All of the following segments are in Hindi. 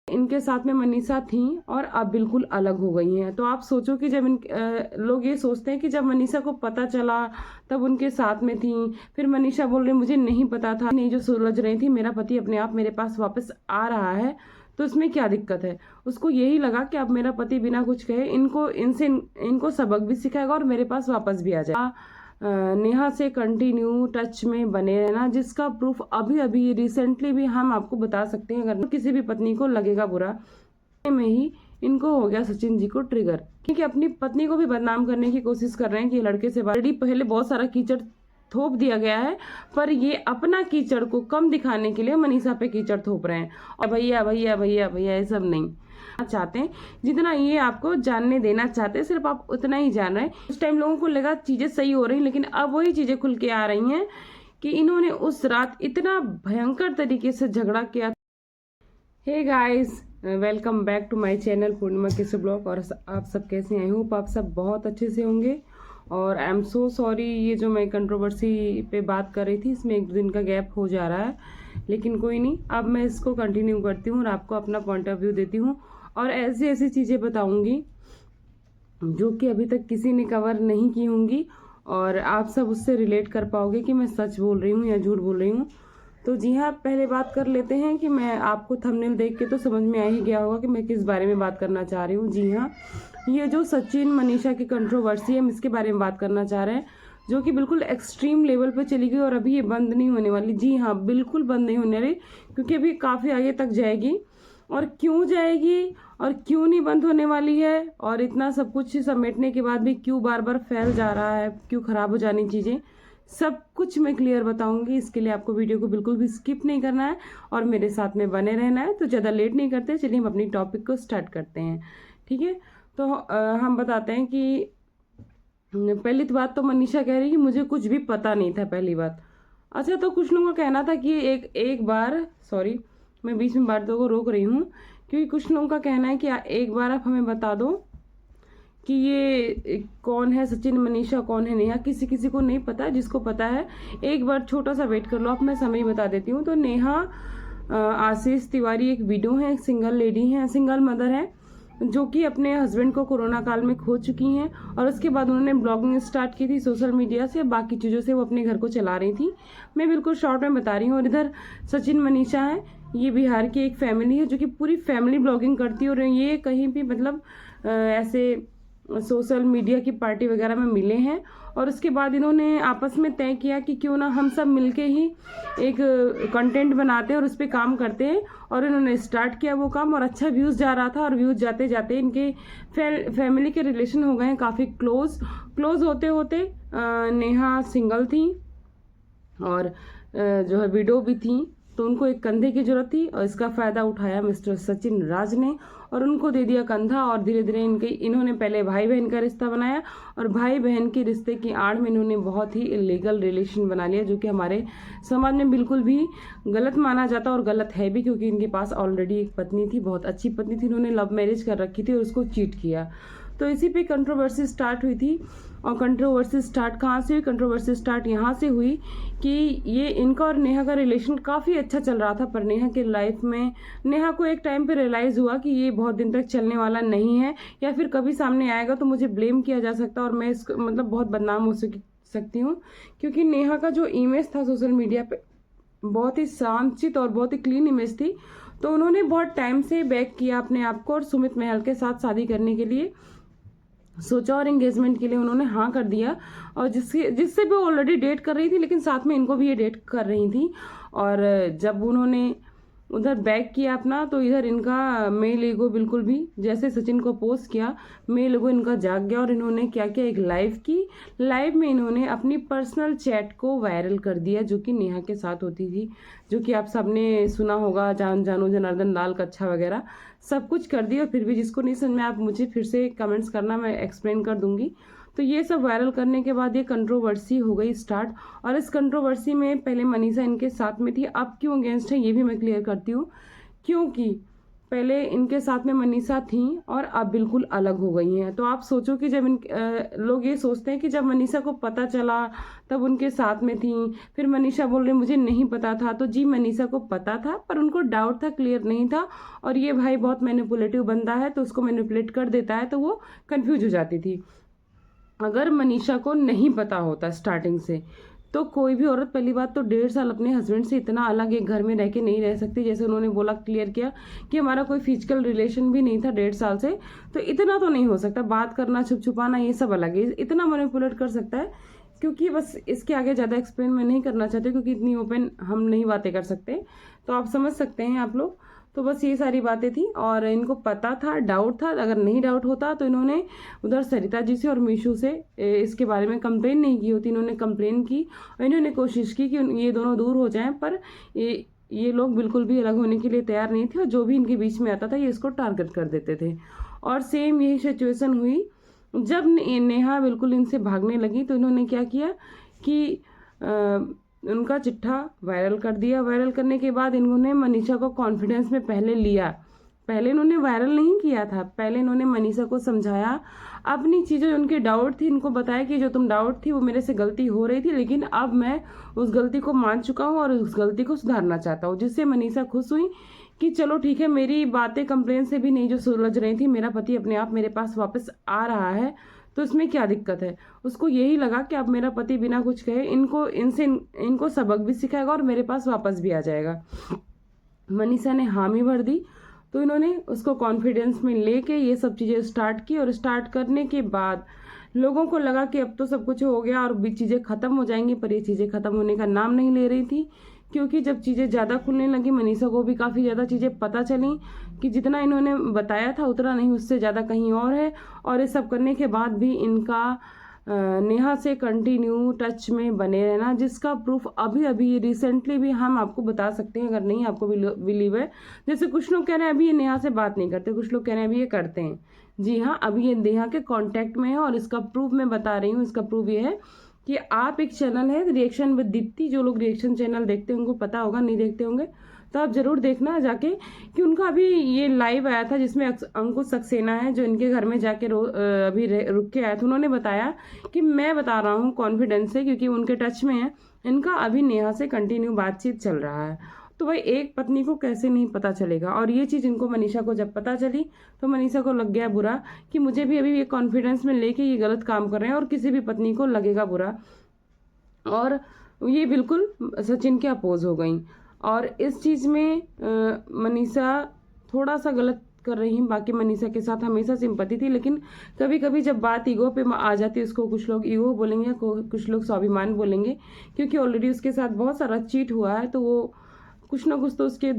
इनके साथ में मनीषा थी और अब बिल्कुल अलग हो गई हैं। तो आप सोचो कि जब लोग ये सोचते हैं कि जब मनीषा को पता चला तब उनके साथ में थी, फिर मनीषा बोल रही मुझे नहीं पता था, नहीं जो सुलझ रही थी, मेरा पति अपने आप मेरे पास वापस आ रहा है तो इसमें क्या दिक्कत है। उसको यही लगा कि अब मेरा पति बिना कुछ कहे इनको सबक भी सिखाएगा और मेरे पास वापस भी आ जाएगा। नेहा से कंटिन्यू टच में बने रहना, जिसका प्रूफ अभी अभी रिसेंटली भी हम आपको बता सकते हैं। अगर किसी भी पत्नी को लगेगा बुरा में ही इनको हो गया सचिन जी को ट्रिगर, क्योंकि अपनी पत्नी को भी बदनाम करने की कोशिश कर रहे हैं कि लड़के से ऑलरेडी पहले बहुत सारा कीचड़ थोप दिया गया है, पर ये अपना कीचड़ को कम दिखाने के लिए मनीषा पे कीचड़ थोप रहे हैं। और भैया भैया भैया भैया ये सब नहीं चाहते हैं, जितना ये आपको जानने देना चाहते हैं सिर्फ आप उतना ही जान रहे हैं। उस टाइम लोगों को लगा चीजें सही हो रही, लेकिन अब वही चीजें खुल के आ रही हैं कि इन्होंने उस रात इतना भयंकर तरीके से झगड़ा किया। Hey guys, welcome back to my channel Purnima किस ब्लॉग। और आप सब कैसे हैं? आई होप आप सब बहुत अच्छे से होंगे। और आई एम सो सॉरी, ये जो मैं कंट्रोवर्सी पे बात कर रही थी इसमें एक दिन का गैप हो जा रहा है, लेकिन कोई नहीं, अब मैं इसको कंटिन्यू करती हूँ और आपको अपना पॉइंट ऑफ व्यू देती हूँ और ऐसी ऐसी चीज़ें बताऊँगी जो कि अभी तक किसी ने कवर नहीं की होंगी और आप सब उससे रिलेट कर पाओगे कि मैं सच बोल रही हूँ या झूठ बोल रही हूँ। तो जी हाँ, पहले बात कर लेते हैं कि मैं आपको थंबनेल देख के तो समझ में आ ही गया होगा कि मैं किस बारे में बात करना चाह रही हूँ। जी हाँ, ये जो सचिन मनीषा की कंट्रोवर्सी है हम इसके बारे में बात करना चाह रहे हैं, जो कि बिल्कुल एक्सट्रीम लेवल पे चली गई और अभी ये बंद नहीं होने वाली। जी हाँ, बिल्कुल बंद नहीं होने वाली, क्योंकि अभी काफ़ी आगे तक जाएगी। और क्यों जाएगी और क्यों नहीं बंद होने वाली है, और इतना सब कुछ समेटने के बाद भी क्यों बार बार फैल जा रहा है, क्यों खराब हो जानी चीज़ें, सब कुछ मैं क्लियर बताऊंगी। इसके लिए आपको वीडियो को बिल्कुल भी स्किप नहीं करना है और मेरे साथ में बने रहना है। तो ज़्यादा लेट नहीं करते, चलिए हम अपनी टॉपिक को स्टार्ट करते हैं। ठीक है, तो हम बताते हैं कि पहली तो बात तो मनीषा कह रही कि मुझे कुछ भी पता नहीं था, पहली बात। अच्छा, तो कुछ लोगों का कहना था कि एक बार, सॉरी मैं बीच में बातों को रोक रही हूँ, क्योंकि कुछ लोगों का कहना है कि एक बार आप हमें बता दो कि ये कौन है सचिन मनीषा, कौन है नेहा। किसी किसी को नहीं पता, जिसको पता है एक बार छोटा सा वेट कर लो, आप मैं समय बता देती हूँ। तो नेहा आशीष तिवारी एक विडो है, एक सिंगल लेडी है, सिंगल मदर है, जो कि अपने हस्बैंड को कोरोना काल में खो चुकी हैं और उसके बाद उन्होंने ब्लॉगिंग स्टार्ट की थी सोशल मीडिया से, बाकी चीज़ों से वो अपने घर को चला रही थी। मैं बिल्कुल शॉर्ट में बता रही हूँ। और इधर सचिन मनीषा है, ये बिहार की एक फैमिली है जो कि पूरी फैमिली ब्लॉगिंग करती है और ये कहीं भी मतलब ऐसे सोशल मीडिया की पार्टी वगैरह में मिले हैं। और उसके बाद इन्होंने आपस में तय किया कि क्यों ना हम सब मिलके ही एक कंटेंट बनाते हैं और उस पर काम करते हैं। और इन्होंने स्टार्ट किया वो काम और अच्छा व्यूज़ जा रहा था। और व्यूज़ जाते जाते इनके फैमिली के रिलेशन हो गए हैं काफ़ी क्लोज होते होते नेहा सिंगल थी और जो है विडो भी थी, तो उनको एक कंधे की जरूरत थी और इसका फ़ायदा उठाया मिस्टर सचिन राज ने और उनको दे दिया कंधा। और धीरे धीरे इन्होंने पहले भाई बहन का रिश्ता बनाया और भाई बहन के रिश्ते की आड़ में इन्होंने बहुत ही इलीगल रिलेशन बना लिया, जो कि हमारे समाज में बिल्कुल भी गलत माना जाता और गलत है भी, क्योंकि इनके पास ऑलरेडी एक पत्नी थी, बहुत अच्छी पत्नी थी, इन्होंने लव मैरिज कर रखी थी और उसको चीट किया। तो इसी पे कंट्रोवर्सी स्टार्ट हुई थी। और कंट्रोवर्सी स्टार्ट कहाँ से हुई? कंट्रोवर्सी स्टार्ट यहाँ से हुई कि ये इनका और नेहा का रिलेशन काफ़ी अच्छा चल रहा था, पर नेहा के लाइफ में नेहा को एक टाइम पे रियलाइज़ हुआ कि ये बहुत दिन तक चलने वाला नहीं है, या फिर कभी सामने आएगा तो मुझे ब्लेम किया जा सकता है और मैं इसको मतलब बहुत बदनाम हो सकती हूँ। क्योंकि नेहा का जो इमेज था सोशल मीडिया पे बहुत ही शांतचित और बहुत ही क्लीन इमेज थी, तो उन्होंने बहुत टाइम से बैक किया अपने आप को और सुमित महल के साथ शादी करने के लिए सोचा और एंगेजमेंट के लिए उन्होंने हाँ कर दिया। और जिससे भी ऑलरेडी डेट कर रही थी, लेकिन साथ में इनको भी ये डेट कर रही थी। और जब उन्होंने उधर बैक किया अपना, तो इधर इनका मेल ईगो बिल्कुल भी, जैसे सचिन को पोस्ट किया, मेल ईगो इनका जाग गया और इन्होंने क्या किया, एक लाइव में इन्होंने अपनी पर्सनल चैट को वायरल कर दिया, जो कि नेहा के साथ होती थी, जो कि आप सबने सुना होगा, जान जानो जनार्दन लाल कच्छा वगैरह सब कुछ कर दिया। फिर भी जिसको नहीं समझ में, आप मुझे फिर से कमेंट्स करना, मैं एक्सप्लेन कर दूंगी। तो ये सब वायरल करने के बाद ये कंट्रोवर्सी हो गई स्टार्ट। और इस कंट्रोवर्सी में पहले मनीषा इनके साथ में थी, अब क्यों अगेंस्ट है ये भी मैं क्लियर करती हूँ। क्योंकि पहले इनके साथ में मनीषा थी और अब बिल्कुल अलग हो गई हैं। तो आप सोचो कि जब लोग ये सोचते हैं कि जब मनीषा को पता चला तब उनके साथ में थी, फिर मनीषा बोल रही मुझे नहीं पता था। तो जी मनीषा को पता था पर उनको डाउट था, क्लियर नहीं था। और ये भाई बहुत मैनिपुलेटिव बंदा है तो उसको मैनिपुलेट कर देता है तो वो कंफ्यूज हो जाती थी। अगर मनीषा को नहीं पता होता स्टार्टिंग से तो कोई भी औरत पहली बात तो 1.5 साल अपने हस्बैंड से इतना अलग एक घर में रह के नहीं रह सकती। जैसे उन्होंने बोला, क्लियर किया कि हमारा कोई फिजिकल रिलेशन भी नहीं था 1.5 साल से, तो इतना तो नहीं हो सकता। बात करना, छुप छुपाना, ये सब अलग है। इतना मैनिपुलेट कर सकता है क्योंकि बस इसके आगे ज़्यादा एक्सप्लेन मैं नहीं करना चाहती क्योंकि इतनी ओपन हम नहीं बातें कर सकते। तो आप समझ सकते हैं आप लोग। तो बस ये सारी बातें थी और इनको पता था, डाउट था। अगर नहीं डाउट होता तो इन्होंने उधर सरिता जी से और मीशू से इसके बारे में कंप्लेन नहीं की होती। इन्होंने कंप्लेन की और इन्होंने कोशिश की कि ये दोनों दूर हो जाएं, पर ये लोग बिल्कुल भी अलग होने के लिए तैयार नहीं थे और जो भी इनके बीच में आता था ये इसको टारगेट कर देते थे। और सेम यही सिचुएशन हुई जब नेहा बिल्कुल इनसे भागने लगी तो इन्होंने क्या किया कि उनका चिट्ठा वायरल कर दिया। वायरल करने के बाद इन्होंने मनीषा को कॉन्फिडेंस में पहले लिया। पहले इन्होंने वायरल नहीं किया था, पहले इन्होंने मनीषा को समझाया, अपनी चीज़ें, उनके डाउट थी, इनको बताया कि जो तुम डाउट थी वो मेरे से गलती हो रही थी, लेकिन अब मैं उस गलती को मान चुका हूँ और उस गलती को सुधारना चाहता हूँ। जिससे मनीषा खुश हुई कि चलो ठीक है, मेरी बातें कंप्लेन से भी नहीं जो सुलझ रही थी, मेरा पति अपने आप मेरे पास वापस आ रहा है तो इसमें क्या दिक्कत है। उसको यही लगा कि अब मेरा पति बिना कुछ कहे इनको सबक भी सिखाएगा और मेरे पास वापस भी आ जाएगा। मनीषा ने हामी भर दी तो इन्होंने उसको कॉन्फिडेंस में लेके ये सब चीज़ें स्टार्ट की और स्टार्ट करने के बाद लोगों को लगा कि अब तो सब कुछ हो गया और भी चीज़ें ख़त्म हो जाएंगी, पर ये चीज़ें ख़त्म होने का नाम नहीं ले रही थी। क्योंकि जब चीज़ें ज़्यादा खुलने लगी, मनीषा को भी काफ़ी ज़्यादा चीज़ें पता चली कि जितना इन्होंने बताया था उतना नहीं, उससे ज़्यादा कहीं और है। और ये सब करने के बाद भी इनका नेहा से कंटिन्यू टच में बने रहना, जिसका प्रूफ अभी अभी रिसेंटली भी हम आपको बता सकते हैं, अगर नहीं आपको बिलीव है। जैसे कुछ लोग कह रहे हैं अभी ये नेहा से बात नहीं करते, कुछ लोग कह रहे हैं अभी ये करते हैं। जी हाँ, अभी ये नेहा के कांटेक्ट में है और इसका प्रूफ मैं बता रही हूँ। इसका प्रूफ ये है कि आप एक चैनल है रिएक्शन विद दीप्ति, जो लोग रिएक्शन चैनल देखते हैं उनको पता होगा, नहीं देखते होंगे तो आप जरूर देखना जाके कि उनका अभी ये लाइव आया था जिसमें अंकुश सक्सेना है जो इनके घर में जाके अभी रुक के आया था। उन्होंने बताया कि मैं बता रहा हूँ कॉन्फिडेंस से क्योंकि उनके टच में है, इनका अभी नेहा से कंटिन्यू बातचीत चल रहा है। तो भाई एक पत्नी को कैसे नहीं पता चलेगा। और ये चीज़ इनको मनीषा को जब पता चली तो मनीषा को लग गया बुरा कि मुझे भी अभी ये कॉन्फिडेंस में लेके ये गलत काम कर रहे हैं और किसी भी पत्नी को लगेगा बुरा। और ये बिल्कुल सचिन के अपोज हो गई और इस चीज़ में मनीषा थोड़ा सा गलत कर रही हैं। बाकी मनीषा के साथ हमेशा सिंपैथी थी, लेकिन कभी कभी जब बात ईगो पे आ जाती है, उसको कुछ लोग ईगो बोलेंगे, कुछ लोग स्वाभिमान बोलेंगे, क्योंकि ऑलरेडी उसके साथ बहुत सारा चीट हुआ है तो वो कुछ ना कुछ तो उसके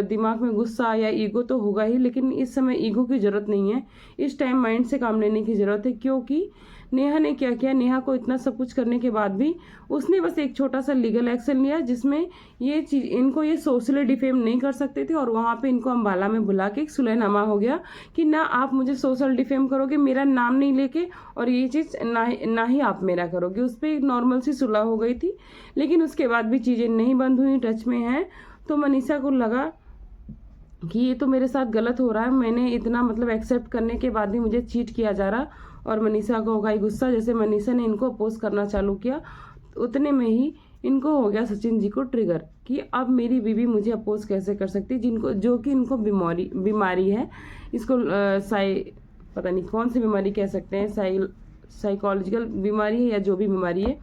दिमाग में गुस्सा या ईगो तो होगा ही। लेकिन इस समय ईगो की ज़रूरत नहीं है, इस टाइम माइंड से काम लेने की ज़रूरत है। क्योंकि नेहा ने क्या किया, नेहा को इतना सब कुछ करने के बाद भी उसने बस एक छोटा सा लीगल एक्शन लिया जिसमें ये चीज इनको ये सोशली डिफेम नहीं कर सकते थे और वहाँ पे इनको अम्बाला में बुला के एक सुलहनामा हो गया कि ना आप मुझे सोशल डिफेम करोगे मेरा नाम नहीं लेके, और ये चीज़ ना ही आप मेरा करोगे। उस पर एक नॉर्मल सी सुलह हो गई थी, लेकिन उसके बाद भी चीज़ें नहीं बंद हुई, टच में है। तो मनीषा को लगा कि ये तो मेरे साथ गलत हो रहा है, मैंने इतना मतलब एक्सेप्ट करने के बाद भी मुझे चीट किया जा रहा। और मनीषा को होगा गुस्सा। जैसे मनीषा ने इनको अपोज करना चालू किया उतने में ही इनको हो गया सचिन जी को ट्रिगर कि अब मेरी बीवी मुझे अपोज कैसे कर सकती, जिनको जो कि इनको बीमारी है, इसको पता नहीं कौन सी बीमारी कह सकते हैं, साइकोलॉजिकल बीमारी है या जो भी बीमारी है,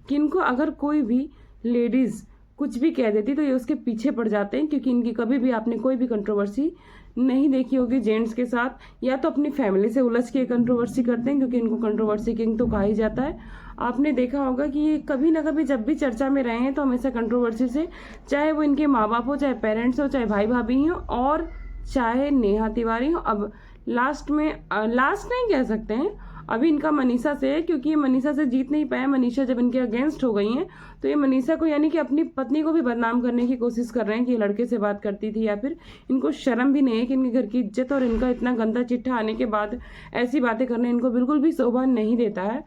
कि इनको अगर कोई भी लेडीज़ कुछ भी कह देती तो ये उसके पीछे पड़ जाते हैं। क्योंकि इनकी कभी भी आपने कोई भी कंट्रोवर्सी नहीं देखी होगी जेंट्स के साथ, या तो अपनी फैमिली से उलझ के कंट्रोवर्सी करते हैं क्योंकि इनको कंट्रोवर्सी किंग तो कहा ही जाता है। आपने देखा होगा कि ये कभी ना कभी जब भी चर्चा में रहे हैं तो हमेशा कंट्रोवर्सी से, चाहे वो इनके माँ बाप हो, चाहे पेरेंट्स हो, चाहे भाई भाभी हो, और चाहे नेहा तिवारी हो। अब लास्ट नहीं कह सकते हैं, अभी इनका मनीषा से है क्योंकि ये मनीषा से जीत नहीं पाया। मनीषा जब इनके अगेंस्ट हो गई हैं तो ये मनीषा को यानी कि अपनी पत्नी को भी बदनाम करने की कोशिश कर रहे हैं कि ये लड़के से बात करती थी, या फिर इनको शर्म भी नहीं है कि इनके घर की इज्जत और इनका इतना गंदा चिट्ठा आने के बाद ऐसी बातें करने इनको बिल्कुल भी शोभा नहीं देता है।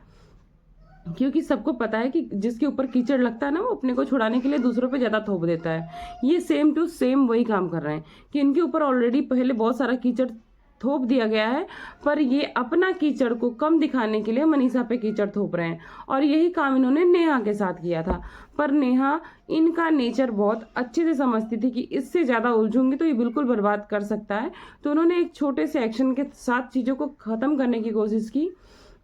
क्योंकि सबको पता है कि जिसके ऊपर कीचड़ लगता है ना, वो अपने को छुड़ाने के लिए दूसरों पे ज़्यादा थोप देता है। ये सेम टू सेम वही काम कर रहे हैं कि इनके ऊपर ऑलरेडी पहले बहुत सारा कीचड़ थोप दिया गया है, पर ये अपना कीचड़ को कम दिखाने के लिए मनीषा पे कीचड़ थोप रहे हैं। और यही काम इन्होंने नेहा के साथ किया था, पर नेहा इनका नेचर बहुत अच्छे से समझती थी कि इससे ज़्यादा उलझूंगी तो ये बिल्कुल बर्बाद कर सकता है। तो उन्होंने एक छोटे से एक्शन के साथ चीज़ों को ख़त्म करने की कोशिश की।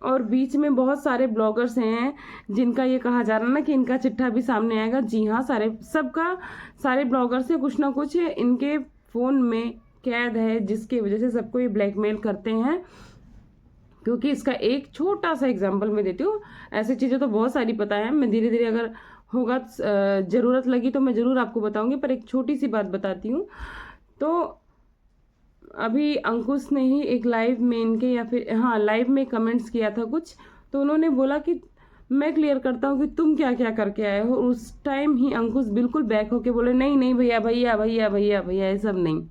और बीच में बहुत सारे ब्लॉगर्स हैं जिनका ये कहा जा रहा है ना कि इनका चिट्ठा भी सामने आएगा। जी हाँ, सारे ब्लॉगर्स से कुछ ना कुछ इनके फ़ोन में कैद है, जिसकी वजह से सबको ये ब्लैकमेल करते हैं। क्योंकि इसका एक छोटा सा एग्जांपल मैं देती हूँ, ऐसी चीज़ें तो बहुत सारी पता है, मैं धीरे धीरे अगर होगा ज़रूरत लगी तो मैं ज़रूर आपको बताऊंगी, पर एक छोटी सी बात बताती हूँ। तो अभी अंकुश ने ही एक लाइव में इनके, या फिर हाँ लाइव में कमेंट्स किया था कुछ, तो उन्होंने बोला कि मैं क्लियर करता हूँ कि तुम क्या क्या करके आए हो। उस टाइम ही अंकुश बिल्कुल बैक होके बोले नहीं नहीं भैया भैया भैया भैया भैया ये सब नहीं।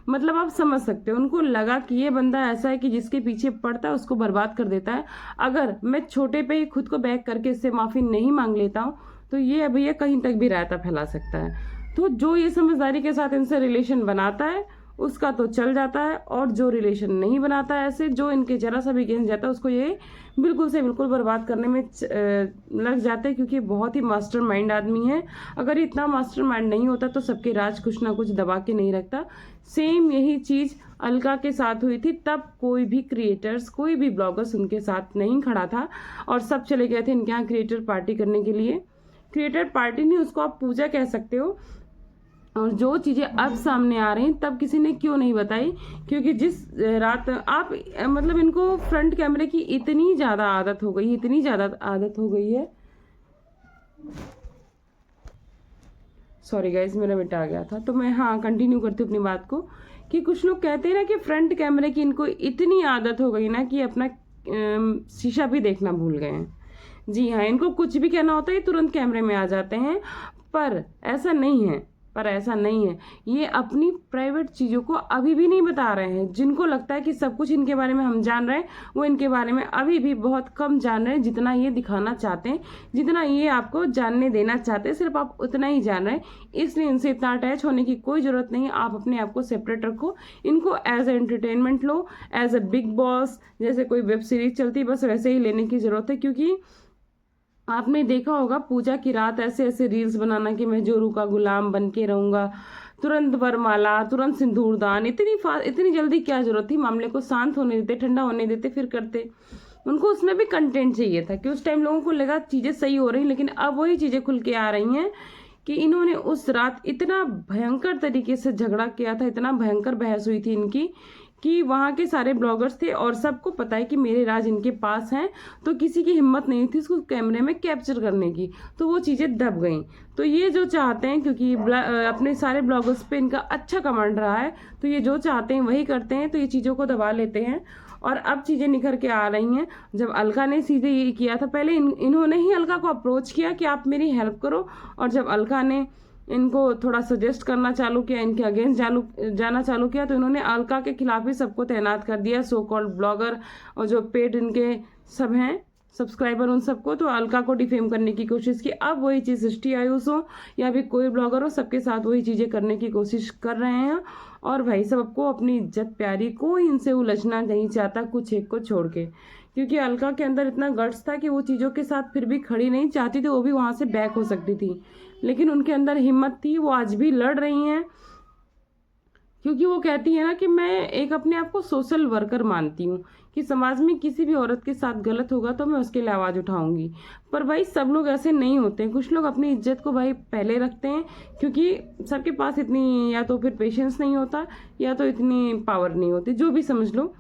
मतलब आप समझ सकते हो, उनको लगा कि ये बंदा ऐसा है कि जिसके पीछे पड़ता है उसको बर्बाद कर देता है। अगर मैं छोटे पे ही खुद को बैक करके इससे माफ़ी नहीं मांग लेता हूँ तो ये भैया कहीं तक भी रायता फैला सकता है। तो जो ये समझदारी के साथ इनसे रिलेशन बनाता है उसका तो चल जाता है, और जो रिलेशन नहीं बनाता है ऐसे, जो इनके जरा सा भी अगेंस्ट जाता है, उसको ये बिल्कुल से बिल्कुल बर्बाद करने में लग जाते हैं। क्योंकि बहुत ही मास्टरमाइंड आदमी है। अगर इतना मास्टरमाइंड नहीं होता तो सबके राज कुछ ना कुछ दबा के नहीं रखता। सेम यही चीज़ अलका के साथ हुई थी, तब कोई भी क्रिएटर्स, कोई भी ब्लॉगर्स उनके साथ नहीं खड़ा था और सब चले गए थे इनके यहाँ क्रिएटर पार्टी करने के लिए। क्रिएटर पार्टी नहीं, उसको आप पूजा कह सकते हो। और जो चीज़ें अब सामने आ रही हैं तब किसी ने क्यों नहीं बताई, क्योंकि जिस रात आप मतलब इनको फ्रंट कैमरे की इतनी ज़्यादा आदत हो गई, इतनी ज़्यादा आदत हो गई है। सॉरी गाइज, मेरा बेटा आ गया था, तो मैं हाँ कंटिन्यू करती हूँ अपनी बात को। कि कुछ लोग कहते हैं ना कि फ्रंट कैमरे की इनको इतनी आदत हो गई ना कि अपना शीशा भी देखना भूल गए हैं। जी हाँ, इनको कुछ भी कहना होता है तुरंत कैमरे में आ जाते हैं, पर ऐसा नहीं है। ये अपनी प्राइवेट चीज़ों को अभी भी नहीं बता रहे हैं। जिनको लगता है कि सब कुछ इनके बारे में हम जान रहे हैं, वो इनके बारे में अभी भी बहुत कम जान रहे हैं। जितना ये दिखाना चाहते हैं, जितना ये आपको जानने देना चाहते हैं, सिर्फ आप उतना ही जान रहे हैं। इसलिए इनसे इतना अटैच होने की कोई ज़रूरत नहीं। आप अपने आप को सेपरेट रखो, इनको एज ए एंटरटेनमेंट लो, एज ए बिग बॉस जैसे कोई वेब सीरीज चलती है बस वैसे ही लेने की ज़रूरत है। क्योंकि आपने देखा होगा पूजा की रात ऐसे ऐसे रील्स बनाना कि मैं जोरू का गुलाम बन के रहूँगा, तुरंत वरमाला, तुरंत सिंदूरदान, इतनी जल्दी क्या जरूरत थी। मामले को शांत होने देते, ठंडा होने देते, फिर करते। उनको उसमें भी कंटेंट चाहिए था कि उस टाइम लोगों को लगा चीज़ें सही हो रही, लेकिन अब वही चीज़ें खुल के आ रही हैं कि इन्होंने उस रात इतना भयंकर तरीके से झगड़ा किया था, इतना भयंकर बहस हुई थी इनकी कि वहाँ के सारे ब्लॉगर्स थे और सबको पता है कि मेरे राज इनके पास हैं, तो किसी की हिम्मत नहीं थी उसको कैमरे में कैप्चर करने की, तो वो चीज़ें दब गईं। तो ये जो चाहते हैं, क्योंकि अपने सारे ब्लॉगर्स पे इनका अच्छा कमांड रहा है, तो ये जो चाहते हैं वही करते हैं, तो ये चीज़ों को दबा लेते हैं। और अब चीज़ें निखर के आ रही हैं। जब अलका ने सीधे ये किया था, पहले इन्होंने ही अलका को अप्रोच किया कि आप मेरी हेल्प करो, और जब अलका ने इनको थोड़ा सजेस्ट करना चालू किया, इनके अगेंस्ट जाना चालू किया, तो इन्होंने अलका के खिलाफ ही सबको तैनात कर दिया, सो कॉल्ड ब्लॉगर और जो पेड इनके सब हैं सब्सक्राइबर, उन सबको। तो अलका को डिफेम करने की कोशिश की। अब वही चीज़ सृष्टि आयुष हो या भी कोई ब्लॉगर हो, सबके साथ वही चीज़ें करने की कोशिश कर रहे हैं। और भाई सबको अपनी इज्जत प्यारी, कोई इनसे उलझना नहीं चाहता कुछ एक को छोड़ के, क्योंकि अलका के अंदर इतना गट्स था कि वो चीज़ों के साथ फिर भी खड़ी नहीं चाहती थी, वो भी वहाँ से बैक हो सकती थी, लेकिन उनके अंदर हिम्मत थी। वो आज भी लड़ रही हैं, क्योंकि वो कहती है ना कि मैं एक अपने आप को सोशल वर्कर मानती हूँ, कि समाज में किसी भी औरत के साथ गलत होगा तो मैं उसके लिए आवाज़ उठाऊंगी। पर भाई सब लोग ऐसे नहीं होते हैं। कुछ लोग अपनी इज्जत को भाई पहले रखते हैं, क्योंकि सबके पास इतनी या तो फिर पेशेंस नहीं होता या तो इतनी पावर नहीं होती, जो भी समझ लो।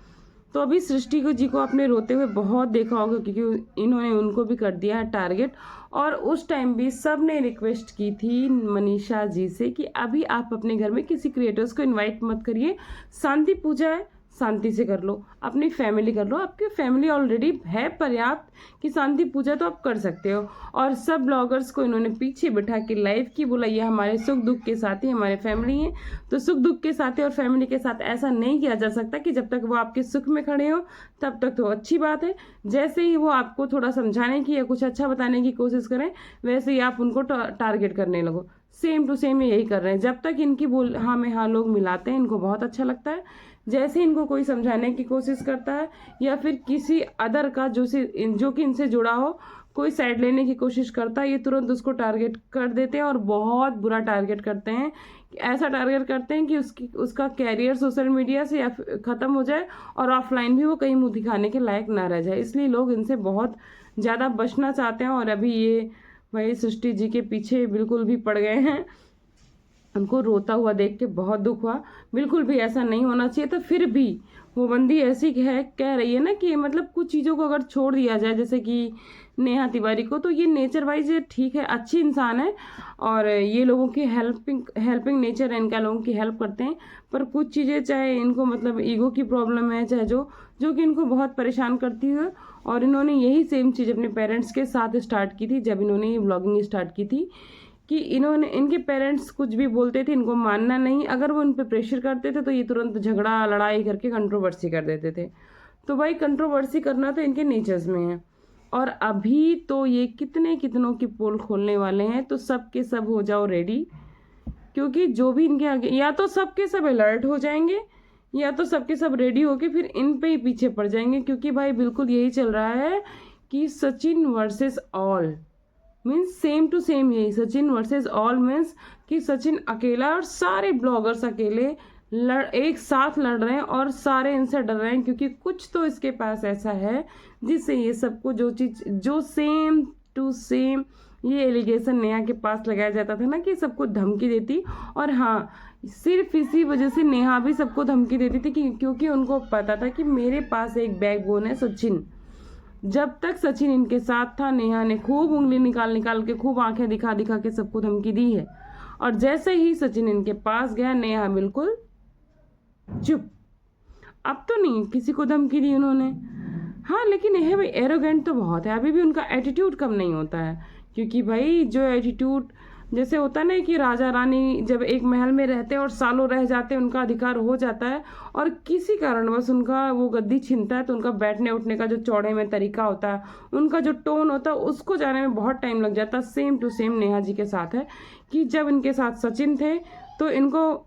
तो अभी सृष्टि को जी को आपने रोते हुए बहुत देखा होगा, क्योंकि इन्होंने उनको भी कर दिया है टारगेट। और उस टाइम भी सब ने रिक्वेस्ट की थी मनीषा जी से कि अभी आप अपने घर में किसी क्रिएटर्स को इनवाइट मत करिए, शांति पूजा है, शांति से कर लो, अपनी फैमिली कर लो, आपकी फैमिली ऑलरेडी है पर्याप्त कि शांति पूजा तो आप कर सकते हो। और सब ब्लॉगर्स को इन्होंने पीछे बिठा के लाइव की बोला ये हमारे सुख दुख के साथी हमारे फैमिली हैं, तो सुख दुख के साथी और फैमिली के साथ ऐसा नहीं किया जा सकता कि जब तक वो आपके सुख में खड़े हो तब तक तो अच्छी बात है, जैसे ही वो आपको थोड़ा समझाने की या कुछ अच्छा बताने की कोशिश करें वैसे ही आप उनको टारगेट करने लगो। सेम टू सेम यही कर रहे हैं। जब तक इनकी बोल हाँ में हाँ लोग मिलाते हैं इनको बहुत अच्छा लगता है, जैसे इनको कोई समझाने की कोशिश करता है या फिर किसी अदर का जो कि इनसे जुड़ा हो कोई साइड लेने की कोशिश करता है, ये तुरंत उसको टारगेट कर देते हैं और बहुत बुरा टारगेट करते हैं। ऐसा टारगेट करते हैं कि उसका कैरियर सोशल मीडिया से या ख़त्म हो जाए और ऑफलाइन भी वो कहीं मुँह दिखाने के लायक ना रह जाए। इसलिए लोग इनसे बहुत ज़्यादा बचना चाहते हैं और अभी ये भाई सृष्टि जी के पीछे बिल्कुल भी पड़ गए हैं। उनको रोता हुआ देख के बहुत दुख हुआ, बिल्कुल भी ऐसा नहीं होना चाहिए था। फिर भी वो बंदी ऐसी है कह रही है ना कि मतलब कुछ चीज़ों को अगर छोड़ दिया जाए, जैसे कि नेहा तिवारी को, तो ये नेचर वाइज ठीक है, अच्छी इंसान है और ये लोगों की हेल्पिंग नेचर है इनका, लोगों की हेल्प करते हैं। पर कुछ चीज़ें चाहे इनको मतलब ईगो की प्रॉब्लम है, चाहे जो कि इनको बहुत परेशान करती है। और इन्होंने यही सेम चीज़ अपने पेरेंट्स के साथ स्टार्ट की थी जब इन्होंने ये ब्लॉगिंग स्टार्ट की थी, कि इनके पेरेंट्स कुछ भी बोलते थे इनको मानना नहीं, अगर वो इन पे प्रेशर करते थे तो ये तुरंत झगड़ा लड़ाई करके कंट्रोवर्सी कर देते थे। तो भाई कंट्रोवर्सी करना तो इनके नेचर्स में है। और अभी तो ये कितनों की पोल खोलने वाले हैं, तो सब के सब हो जाओ रेडी, क्योंकि जो भी इनके आगे या तो सब के सब अलर्ट हो जाएंगे या तो सबके सब रेडी होके फिर इन पे ही पीछे पड़ जाएंगे। क्योंकि भाई बिल्कुल यही चल रहा है कि Sachin versus all means same to same, यही सचिन वर्सेस ऑल मीन्स कि सचिन अकेला और सारे ब्लॉगर्स अकेले एक साथ लड़ रहे हैं और सारे इनसे डर रहे हैं, क्योंकि कुछ तो इसके पास ऐसा है जिससे ये सबको जो सेम टू सेम ये एलिगेशन नेहा के पास लगाया जाता था ना कि सबको धमकी देती। और हाँ, सिर्फ इसी वजह से नेहा भी सबको धमकी देती थी क्योंकि उनको पता था कि मेरे पास एक बैकबोन है सचिन। जब तक सचिन इनके साथ था नेहा ने खूब उंगली निकाल के खूब आंखें दिखा के सबको धमकी दी है। और जैसे ही सचिन इनके पास गया नेहा बिल्कुल चुप। अब तो नहीं किसी को धमकी दी उन्होंने, हाँ, लेकिन यह भाई एरोगेंट तो बहुत है, अभी भी उनका एटीट्यूड कम नहीं होता है। क्योंकि भाई जो एटीट्यूड जैसे होता है ना कि राजा रानी जब एक महल में रहते हैं और सालों रह जाते हैं, उनका अधिकार हो जाता है और किसी कारणवश उनका वो गद्दी छीनता है, तो उनका बैठने उठने का जो चौड़े में तरीका होता है, उनका जो टोन होता है, उसको जाने में बहुत टाइम लग जाता है। Same to same Neha ji के साथ है कि जब इनके साथ सचिन थे तो इनको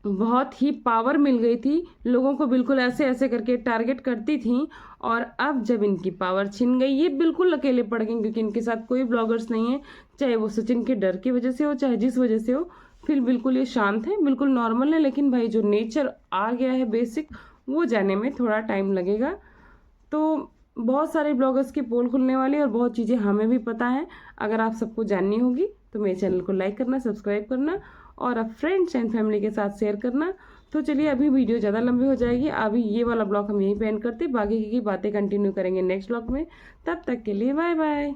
बहुत ही पावर मिल गई थी, लोगों को बिल्कुल ऐसे करके टारगेट करती थी। और अब जब इनकी पावर छिन गई ये बिल्कुल अकेले पड़ गए, क्योंकि इनके साथ कोई ब्लॉगर्स नहीं है, चाहे वो सचिन के डर की वजह से हो चाहे जिस वजह से हो। फिर बिल्कुल ये शांत है, बिल्कुल नॉर्मल है, लेकिन भाई जो नेचर आ गया है बेसिक वो जाने में थोड़ा टाइम लगेगा। तो बहुत सारे ब्लॉगर्स की पोल खुलने वाली है और बहुत चीज़ें हमें भी पता है। अगर आप सबको जाननी होगी तो मेरे चैनल को लाइक करना, सब्सक्राइब करना और अब फ्रेंड्स एंड फैमिली के साथ शेयर करना। तो चलिए, अभी वीडियो ज़्यादा लंबी हो जाएगी, अभी ये वाला ब्लॉग हम यहीं पे एंड करते, बाकी की बातें कंटिन्यू करेंगे नेक्स्ट ब्लॉग में। तब तक के लिए बाय बाय।